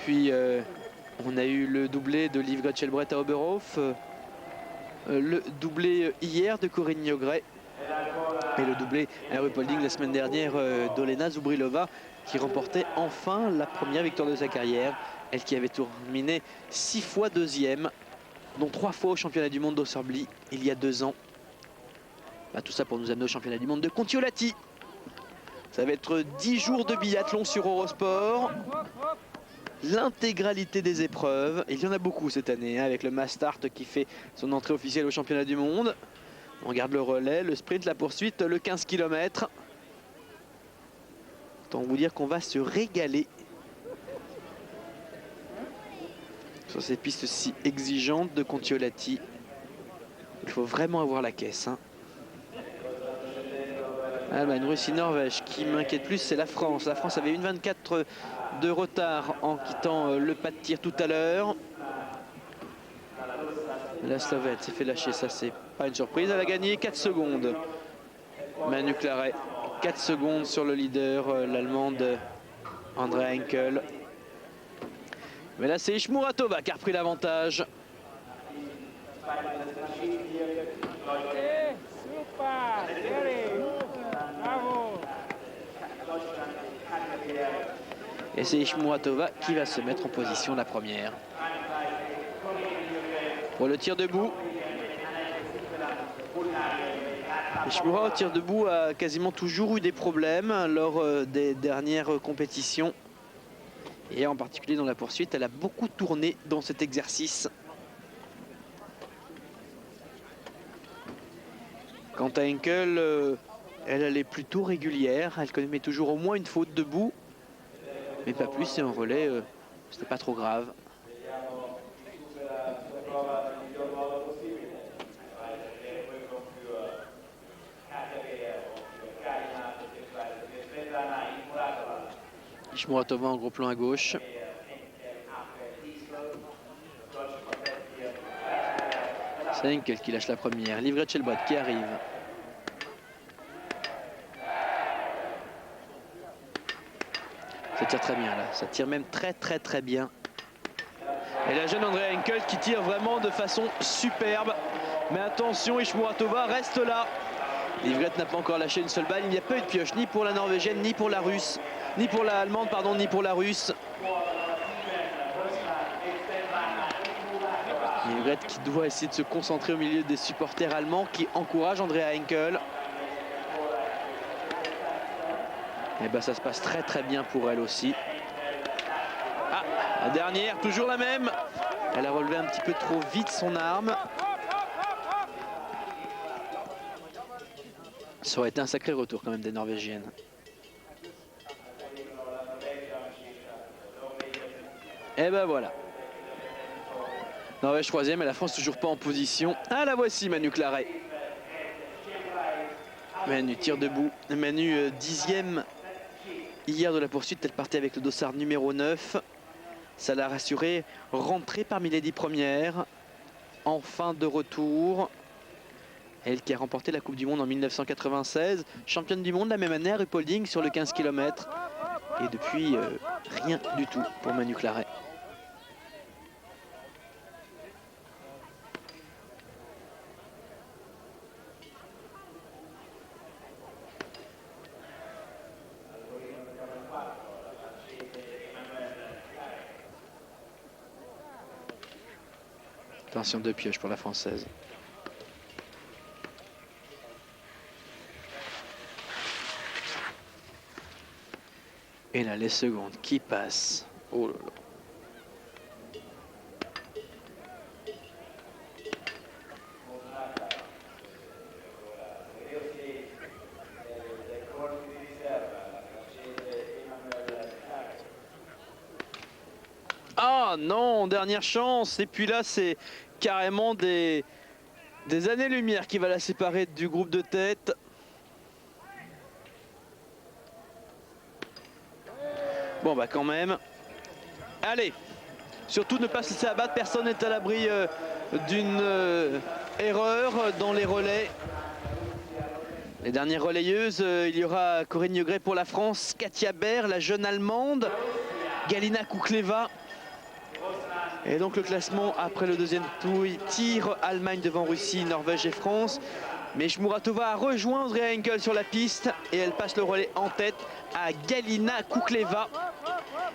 Puis on a eu le doublé de Liv Gretschelbred à Oberhof. Le doublé hier de Corinne Jogret. Et le doublé à Ruhpolding la semaine dernière d'Olena Zubrilova, qui remportait enfin la première victoire de sa carrière. Elle qui avait terminé 6 fois 2e, dont 3 fois au championnat du monde d'Ossorbli il y a 2 ans. Bah, tout ça pour nous amener au championnat du monde de Kontiolahti. Ça va être 10 jours de biathlon sur Eurosport. L'intégralité des épreuves. Il y en a beaucoup cette année, hein, avec le Mastart qui fait son entrée officielle au championnat du monde. On regarde le relais, le sprint, la poursuite, le 15 km. Autant vous dire qu'on va se régaler sur ces pistes si exigeantes de Kontiolahti. Il faut vraiment avoir la caisse, hein. Allemagne, Russie, Norvège. Qui m'inquiète plus, c'est la France. La France avait une 24 de retard en quittant le pas de tir tout à l'heure. La Slovène s'est fait lâcher, ça c'est pas une surprise. Elle a gagné 4 secondes. Manu Claret, 4 secondes sur le leader, l'Allemande Andrea Henkel. Mais là c'est Ishmuratova qui a repris l'avantage. Et c'est Ishmuratova qui va se mettre en position la première. Pour le tir debout. Ishmura au tir debout a quasiment toujours eu des problèmes lors des dernières compétitions. Et en particulier dans la poursuite, elle a beaucoup tourné dans cet exercice. Quant à Henkel, elle est plutôt régulière. Elle commet toujours au moins une faute debout. Mais pas plus, et en relais, c'était pas trop grave. Ishmuratova en gros plan à gauche. C'est Henkel qui lâche la première. Liv Gretschelbred qui arrive. Ça tire très bien là. Ça tire même très bien. Et la jeune Andrea Henkel qui tire vraiment de façon superbe. Mais attention, Ishmuratova reste là. Liv Gret n'a pas encore lâché une seule balle. Il n'y a pas eu de pioche ni pour la Norvégienne, ni pour la Russe. Ni pour la Allemande, pardon, ni pour la Russe. Liv Gret qui doit essayer de se concentrer au milieu des supporters allemands qui encouragent Andrea Henkel. Et ben ça se passe très très bien pour elle aussi. Ah, la dernière, toujours la même. Elle a relevé un petit peu trop vite son arme. Ça aurait été un sacré retour quand même des Norvégiennes. Et ben voilà. Norvège 3e et la France toujours pas en position. Ah, la voici Manu Claret. Manu tire debout. Manu 10e hier de la poursuite. Elle partait avec le dossard numéro 9. Ça l'a rassuré. Rentrée parmi les 10 premières. En fin de retour. Elle qui a remporté la Coupe du Monde en 1996. Championne du monde la même année à Ruhpolding sur le 15 km. Et depuis, rien du tout pour Manu Claret. Attention, 2 pièges pour la Française. Et là, les secondes qui passent. Oh là là. Ah non, dernière chance. Et puis là, c'est carrément des années-lumière qui va la séparer du groupe de tête. Bon bah quand même. Allez, surtout ne pas se laisser abattre. Personne n'est à l'abri d'une erreur dans les relais. Les dernières relayeuses, il y aura Corinne Niegret pour la France, Katia Baer, la jeune Allemande, Galina Kukleva. Et donc le classement après le deuxième tour, il tire Allemagne devant Russie, Norvège et France. Mais Shmuratova a rejoint Andrea Henkel sur la piste et elle passe le relais en tête à Galina Kukleva.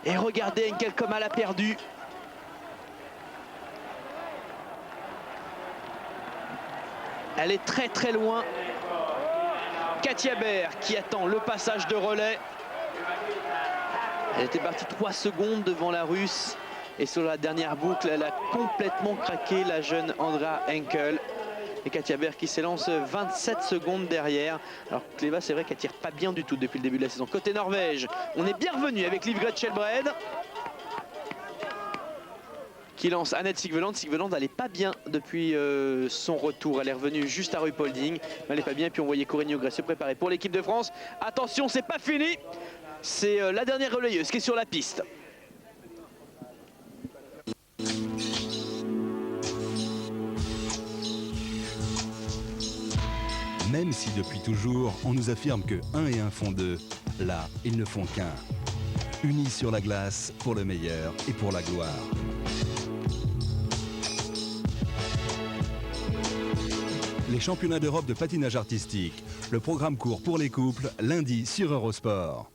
Et regardez Henkel comme elle a perdu. Elle est très très loin. Katia Baer qui attend le passage de relais. Elle était partie 3 secondes devant la Russe. Et sur la dernière boucle, elle a complètement craqué, la jeune Andrea Henkel. Et Katia Baer qui s'élance 27 secondes derrière. Alors Kleva, c'est vrai qu'elle tire pas bien du tout depuis le début de la saison. Côté Norvège, on est bien revenu avec Liv Gretschelbred qui lance Annette Sigveland. Sigveland, elle n'est pas bien depuis son retour. Elle est revenue juste à Ruhpolding, mais elle n'est pas bien. Et puis on voyait Corinne Niegret se préparer pour l'équipe de France. Attention, c'est pas fini. C'est la dernière relayeuse qui est sur la piste. Même si depuis toujours, on nous affirme que 1 et 1 font 2, là, ils ne font qu'un. Unis sur la glace pour le meilleur et pour la gloire. Les championnats d'Europe de patinage artistique. Le programme court pour les couples, lundi sur Eurosport.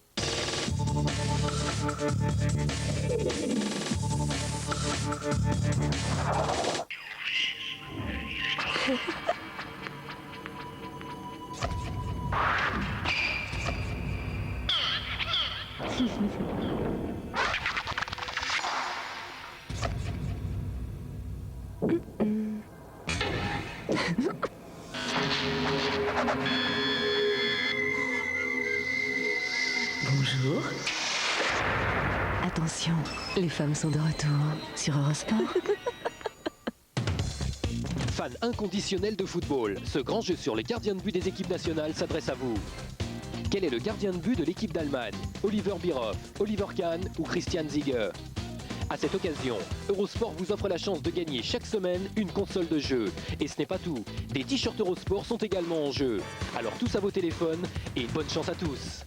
Bonjour. Attention, les femmes sont de retour sur Eurosport. Fan inconditionnel de football, ce grand jeu sur les gardiens de but des équipes nationales s'adresse à vous. Quel est le gardien de but de l'équipe d'Allemagne? Oliver Bierhoff, Oliver Kahn ou Christian Ziege? À cette occasion, Eurosport vous offre la chance de gagner chaque semaine une console de jeu. Et ce n'est pas tout, des t-shirts Eurosport sont également en jeu. Alors tous à vos téléphones et bonne chance à tous.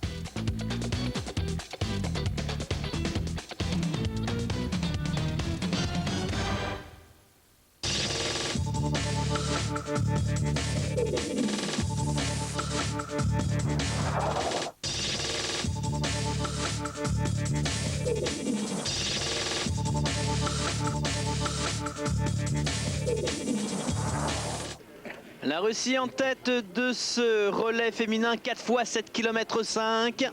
La Russie en tête de ce relais féminin 4 x 7 km 5.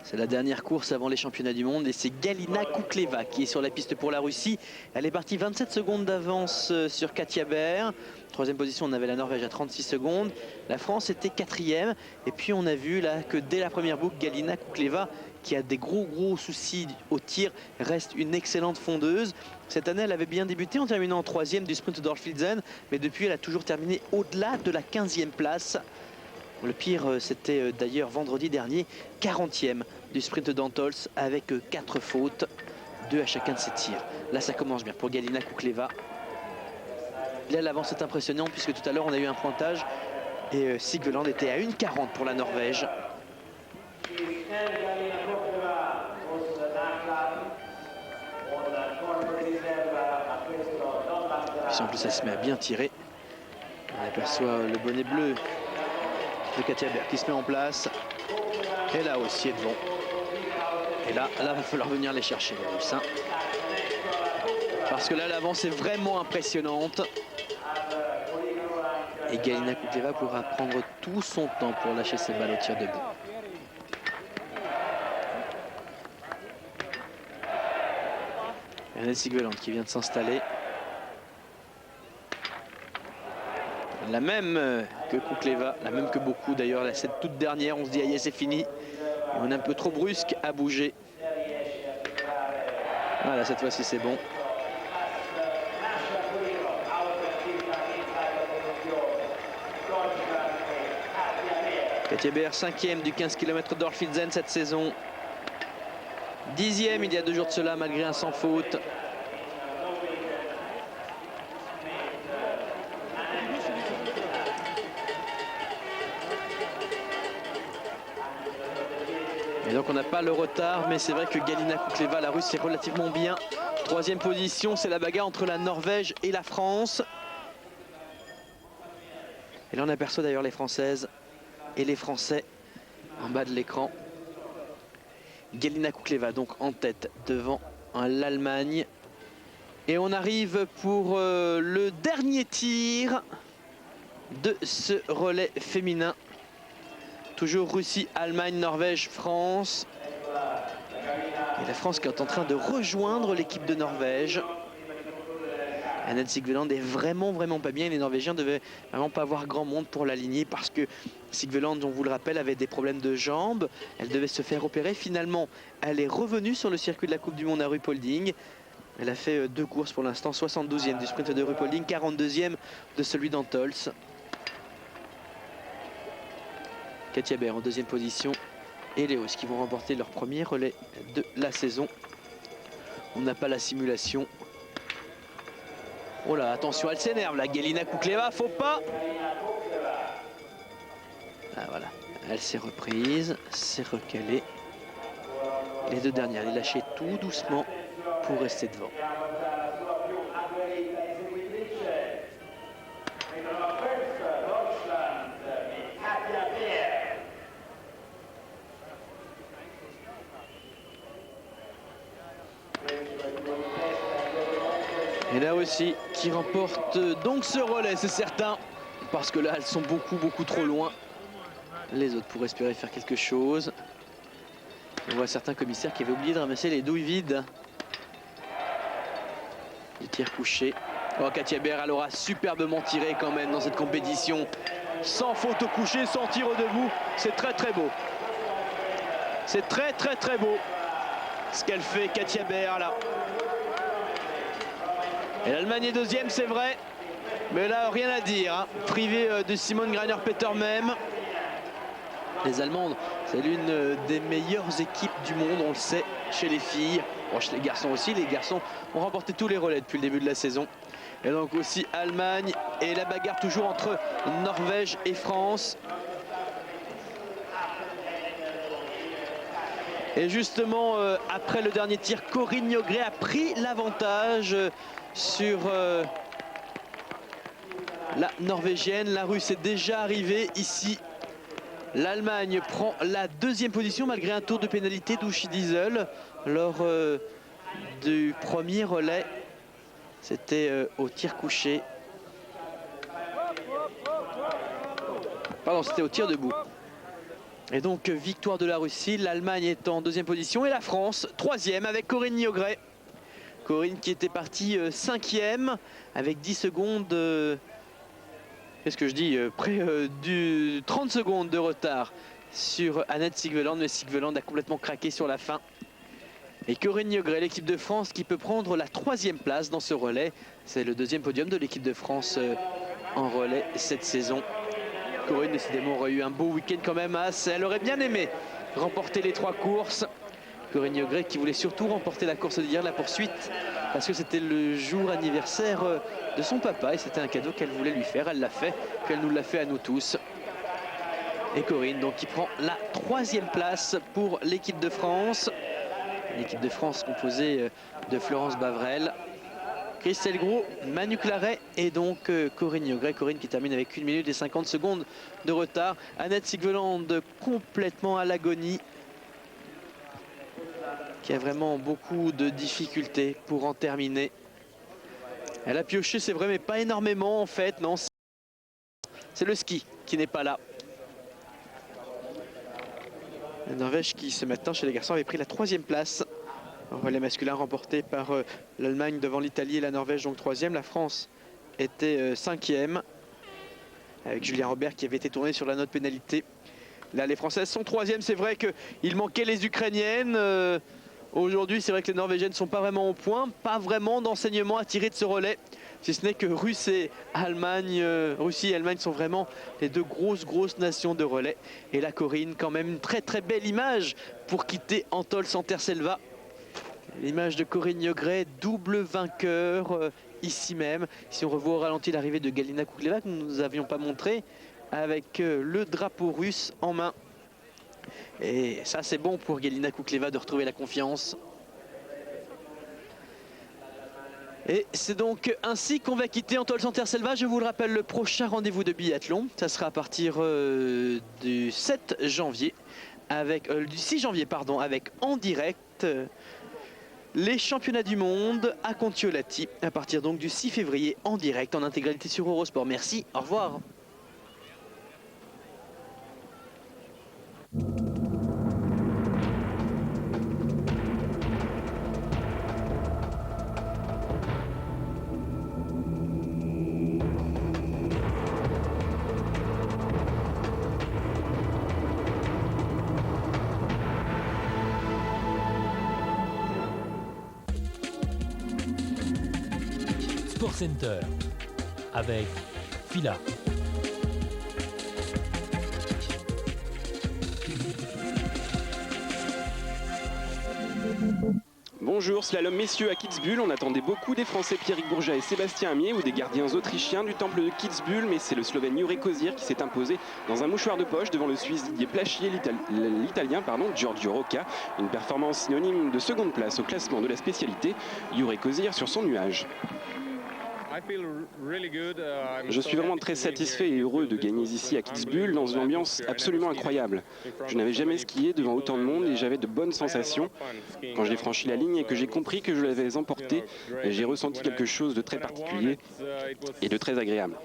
C'est la dernière course avant les championnats du monde et c'est Galina Koukleva qui est sur la piste pour la Russie. Elle est partie 27 secondes d'avance sur Katia Baer. Troisième position, on avait la Norvège à 36 secondes. La France était quatrième. Et puis on a vu là que dès la première boucle, Galina Koukleva, qui a des gros soucis au tir, reste une excellente fondeuse. Cette année, elle avait bien débuté en terminant en troisième du sprint d'Orfilsen, mais depuis, elle a toujours terminé au-delà de la 15e place. Le pire, c'était d'ailleurs vendredi dernier, 40e du sprint d'Antols avec 4 fautes, 2 à chacun de ses tirs. Là, ça commence bien pour Galina Koukleva. Là, l'avance est impressionnante puisque tout à l'heure, on a eu un pointage et Sigveland était à 1,40 pour la Norvège. Puis en plus, elle se met à bien tirer. On aperçoit le bonnet bleu de Katia Baer qui se met en place. Et là aussi est devant. Et là, va falloir venir les chercher, les Russes. Parce que là, l'avance est vraiment impressionnante. Et Galina Koukleva pourra prendre tout son temps pour lâcher ses balles au tir debout. Annette Sigveland qui vient de s'installer. La même que Koukleva, la même que beaucoup d'ailleurs. Cette toute dernière, on se dit aïe, c'est fini. Et on est un peu trop brusque à bouger. Voilà, cette fois-ci c'est bon. Katia Baer, 5e du 15 km d'Orfilsen cette saison. 10e il y a 2 jours de cela malgré un sans faute. Et donc on n'a pas le retard, mais c'est vrai que Galina Koukleva, la Russe, est relativement bien. 3e position, c'est la bagarre entre la Norvège et la France. Et là on aperçoit d'ailleurs les Françaises et les Français en bas de l'écran. Galina Koukleva donc en tête devant l'Allemagne. Et on arrive pour le dernier tir de ce relais féminin. Toujours Russie, Allemagne, Norvège, France. Et la France qui est en train de rejoindre l'équipe de Norvège. Annette Sigveland est vraiment pas bien. Les Norvégiens devaient vraiment pas avoir grand monde pour l'aligner parce que Sigveland, on vous le rappelle, avait des problèmes de jambes. Elle devait se faire opérer. Finalement, elle est revenue sur le circuit de la Coupe du Monde à Ruhpolding. Elle a fait 2 courses pour l'instant, 72e du sprint de Ruhpolding, 42e de celui d'Antols. Katia Baer en 2e position et les Russes qui vont remporter leur premier relais de la saison. On n'a pas la simulation. Oh là, attention, elle s'énerve là, Galina Koukleva, faut pas. Ah voilà, elle s'est reprise, s'est recalée. Les 2 dernières, elle est lâchée tout doucement pour rester devant. Et là aussi, qui remporte donc ce relais, c'est certain. Parce que là, elles sont beaucoup trop loin. Les autres pourraient espérer faire quelque chose. On voit certains commissaires qui avaient oublié de ramasser les douilles vides. Les tirs couchés. Oh, Katia Baer, elle aura superbement tiré quand même dans cette compétition. Sans faute au coucher, sans tir au debout. C'est très beau. C'est très beau ce qu'elle fait, Katia Baer, là. Et l'Allemagne est 2e, c'est vrai. Mais là, rien à dire. Hein. Privée de Simone Greiner-Peter même. Les Allemandes, c'est l'une des meilleures équipes du monde, on le sait, chez les filles. Bon, chez les garçons aussi. Les garçons ont remporté tous les relais depuis le début de la saison. Et donc aussi Allemagne et la bagarre toujours entre Norvège et France. Et justement, après le dernier tir, Corinne Njogren a pris l'avantage sur la Norvégienne. La Russe est déjà arrivée ici. L'Allemagne prend la 2e position malgré un tour de pénalité d'Uschi Diesel lors du premier relais. C'était au tir couché. Pardon, c'était au tir debout. Et donc victoire de la Russie, l'Allemagne est en deuxième position et la France troisième avec Corinne Niogret. Corinne qui était partie cinquième avec 10 secondes, qu'est-ce que je dis, près du 30 secondes de retard sur Annette Sigveland, mais Sigveland a complètement craqué sur la fin. Et Corinne Niogret, l'équipe de France qui peut prendre la troisième place dans ce relais. C'est le deuxième podium de l'équipe de France en relais cette saison. Corinne décidément aurait eu un beau week-end quand même à As. Elle aurait bien aimé remporter les 3 courses. Corinne Niogret qui voulait surtout remporter la course d'hier, la poursuite, parce que c'était le jour anniversaire de son papa et c'était un cadeau qu'elle voulait lui faire. Elle l'a fait, puis elle nous l'a fait à nous tous. Et Corinne donc qui prend la troisième place pour l'équipe de France. L'équipe de France composée de Florence Bavrel, Christelle Gros, Manu Claret et donc Corinne Niogret. Corinne qui termine avec 1 minute et 50 secondes de retard. Annette Sigveland complètement à l'agonie, qui a vraiment beaucoup de difficultés pour en terminer. Elle a pioché, c'est vrai, mais pas énormément en fait. Non, c'est le ski qui n'est pas là. La Norvège qui ce matin chez les garçons avait pris la troisième place. En relais masculin remporté par l'Allemagne devant l'Italie et la Norvège donc troisième. La France était cinquième avec Julien Robert qui avait été tourné sur la note pénalité. Là les Françaises sont troisième. C'est vrai qu'il manquait les Ukrainiennes. Aujourd'hui c'est vrai que les Norvégiennes ne sont pas vraiment au point. Pas vraiment d'enseignement à tirer de ce relais. Si ce n'est que Russie et Allemagne sont vraiment les deux grosses nations de relais. Et la Corinne quand même une très belle image pour quitter Antols Anterselva. L'image de Corinne Niogret, double vainqueur ici même. Si on revoit au ralenti l'arrivée de Galina Kukleva que nous n'avions pas montré, avec le drapeau russe en main. Et ça c'est bon pour Galina Kukleva de retrouver la confiance. Et c'est donc ainsi qu'on va quitter Antols Anterselva. Je vous le rappelle, le prochain rendez-vous de biathlon, ça sera à partir du 7 janvier, du 6 janvier pardon, avec en direct les championnats du monde à Kontiolahti, à partir donc du 6 février en direct en intégralité sur Eurosport. Merci, au revoir. Sport Center avec Fila. Bonjour, slalom messieurs à Kitzbühel. On attendait beaucoup des Français Pierrick Bourget et Sébastien Amier ou des gardiens autrichiens du temple de Kitzbühel, mais c'est le Slovène Juraj Kozir qui s'est imposé dans un mouchoir de poche devant le Suisse Didier Plachier, l'Italien Giorgio Rocca. Une performance synonyme de seconde place au classement de la spécialité. Juraj Kozir sur son nuage. Je suis vraiment très satisfait et heureux de gagner ici à Kitzbühel dans une ambiance absolument incroyable. Je n'avais jamais skié devant autant de monde et j'avais de bonnes sensations. Quand j'ai franchi la ligne et que j'ai compris que je l'avais emporté, j'ai ressenti quelque chose de très particulier et de très agréable.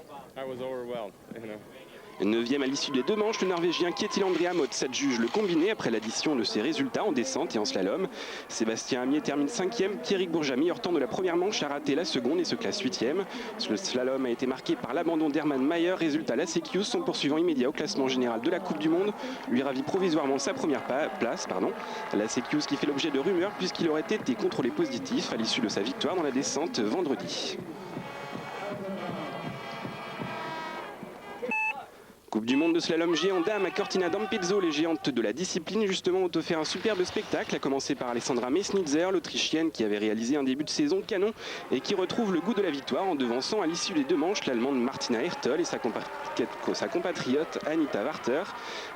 9e à l'issue des 2 manches, le Norvégien Kjetil Andrea Motsat juge le combiné après l'addition de ses résultats en descente et en slalom. Sébastien Amier termine 5e, Pierrick Bourget, meilleur temps de la première manche, a raté la seconde et se classe 8e. Le slalom a été marqué par l'abandon d'Hermann Mayer, résultat Lasekius, son poursuivant immédiat au classement général de la Coupe du Monde, lui ravit provisoirement sa première place. Lasekius qui fait l'objet de rumeurs puisqu'il aurait été contrôlé positif à l'issue de sa victoire dans la descente vendredi. Coupe du monde de slalom géant dame à Cortina d'Ampezzo, les géantes de la discipline justement ont offert un superbe spectacle, à commencer par Alessandra Mesnitzer, l'Autrichienne qui avait réalisé un début de saison canon et qui retrouve le goût de la victoire en devançant à l'issue des 2 manches l'Allemande Martina Hertel et sa compatriote Anita Warter.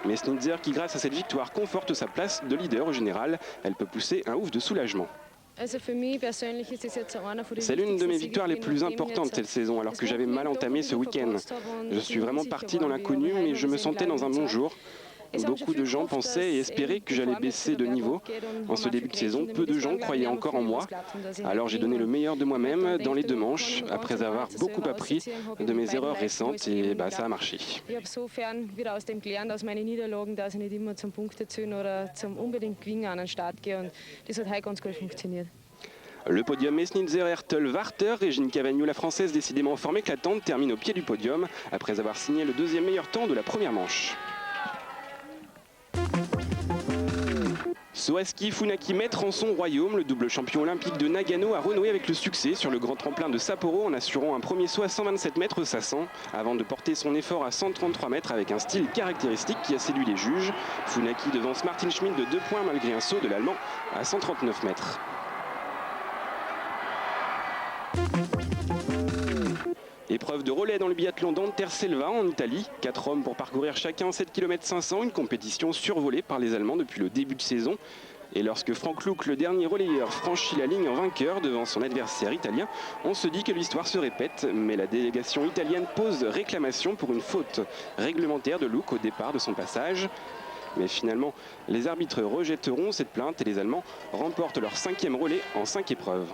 Mesnitzer qui grâce à cette victoire conforte sa place de leader au général, elle peut pousser un ouf de soulagement. C'est l'une de mes victoires les plus importantes cette saison alors que j'avais mal entamé ce week-end. Je suis vraiment parti dans l'inconnu mais je me sentais dans un bon jour. Beaucoup de gens pensaient et espéraient que j'allais baisser de niveau. En ce début de saison, peu de gens croyaient encore en moi. Alors j'ai donné le meilleur de moi-même dans les 2 manches, après avoir beaucoup appris de mes erreurs récentes, et ça a marché. Le podium Mesnitzer, Hertel, Warter, Régine Cavagnou, la Française décidément en forme éclatante, termine au pied du podium après avoir signé le 2e meilleur temps de la première manche. Saut à ski, Funaki maître en son royaume. Le double champion olympique de Nagano a renoué avec le succès sur le grand tremplin de Sapporo en assurant un premier saut à 127 mètres 500 avant de porter son effort à 133 mètres avec un style caractéristique qui a séduit les juges. Funaki devance Martin Schmidt de 2 points malgré un saut de l'Allemand à 139 mètres. Épreuve de relais dans le biathlon d'Anterselva en Italie. 4 hommes pour parcourir chacun 7 km 500, une compétition survolée par les Allemands depuis le début de saison. Et lorsque Frank Luke, le dernier relayeur, franchit la ligne en vainqueur devant son adversaire italien, on se dit que l'histoire se répète. Mais la délégation italienne pose réclamation pour une faute réglementaire de Luke au départ de son passage. Mais finalement, les arbitres rejetteront cette plainte et les Allemands remportent leur 5e relais en 5 épreuves.